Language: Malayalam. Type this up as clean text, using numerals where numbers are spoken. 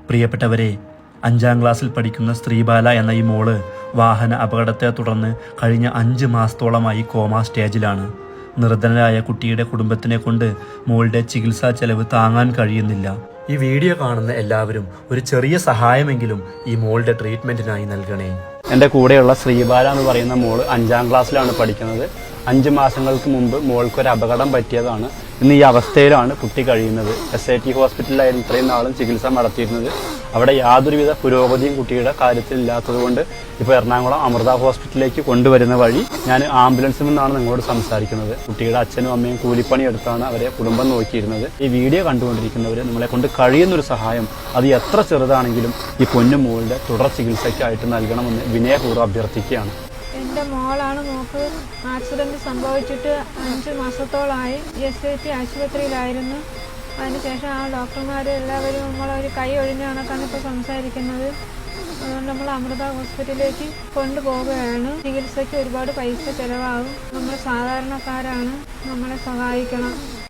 പ്രിയപ്പെട്ടവരെ, 5ാം ക്ലാസ്സിൽ പഠിക്കുന്ന ശ്രീബാല എന്ന ഈ മോള് വാഹന അപകടത്തെ തുടർന്ന് കഴിഞ്ഞ 5 മാസത്തോളമായി കോമ സ്റ്റേജിലാണ്. നിർധനരായ കുട്ടിയുടെ കുടുംബത്തിനെ കൊണ്ട് മോളുടെ ചികിത്സാ ചെലവ് താങ്ങാൻ കഴിയുന്നില്ല. ഈ വീഡിയോ കാണുന്ന എല്ലാവരും ഒരു ചെറിയ സഹായമെങ്കിലും ഈ മോളുടെ ട്രീറ്റ്മെന്റിനായി നൽകണേ. എൻ്റെ കൂടെയുള്ള ശ്രീബാല എന്ന് പറയുന്ന മോള് 5ാം ക്ലാസ്സിലാണ് പഠിക്കുന്നത്. 5 മാസങ്ങൾക്ക് മുമ്പ് മോൾക്കൊരു അപകടം പറ്റിയതാണ്. ഇന്ന് ഈ അവസ്ഥയിലാണ് കുട്ടി കഴിയുന്നത്. SIT ഹോസ്പിറ്റലിലായിരുന്നു ഇത്രയും നാളും ചികിത്സ നടത്തിയിരുന്നത്. അവിടെ യാതൊരുവിധ പുരോഗതിയും കുട്ടിയുടെ കാര്യത്തിൽ ഇല്ലാത്തതുകൊണ്ട് ഇപ്പോൾ എറണാകുളം അമൃത ഹോസ്പിറ്റലിലേക്ക് കൊണ്ടുവരുന്ന വഴി ഞാൻ ആംബുലൻസിൽ നിന്നാണ് നിങ്ങളോട് സംസാരിക്കുന്നത്. കുട്ടിയുടെ അച്ഛനും അമ്മയും കൂലിപ്പണി എടുത്താണ് അവരെ കുടുംബം നോക്കിയിരുന്നത്. ഈ വീഡിയോ കണ്ടുകൊണ്ടിരിക്കുന്നവർ നിങ്ങളെ കൊണ്ട് കഴിയുന്നൊരു സഹായം, അത് എത്ര ചെറുതാണെങ്കിലും ഈ പൊന്നു മോളുടെ തുടർ ചികിത്സയ്ക്കായിട്ട് നൽകണമെന്ന് വിനയപൂർവ്വം അഭ്യർത്ഥിക്കുകയാണ്. എൻ്റെ മോളാണ്. മോൾക്ക് ആക്സിഡൻറ്റ് സംഭവിച്ചിട്ട് 5 മാസത്തോളമായി. SIT ആശുപത്രിയിലായിരുന്നു. അതിനുശേഷം ആ ഡോക്ടർമാർ എല്ലാവരും നമ്മളൊരു കൈ ഒഴിഞ്ഞ കണക്കാണ് ഇപ്പോൾ സംസാരിക്കുന്നത്. അതുകൊണ്ട് നമ്മൾ അമൃത ഹോസ്പിറ്റലിലേക്ക് കൊണ്ടുപോവുകയാണ്. ചികിത്സയ്ക്ക് ഒരുപാട് പൈസ ചിലവാകും. നമ്മൾ സാധാരണക്കാരാണ്, നമ്മളെ സഹായിക്കണം.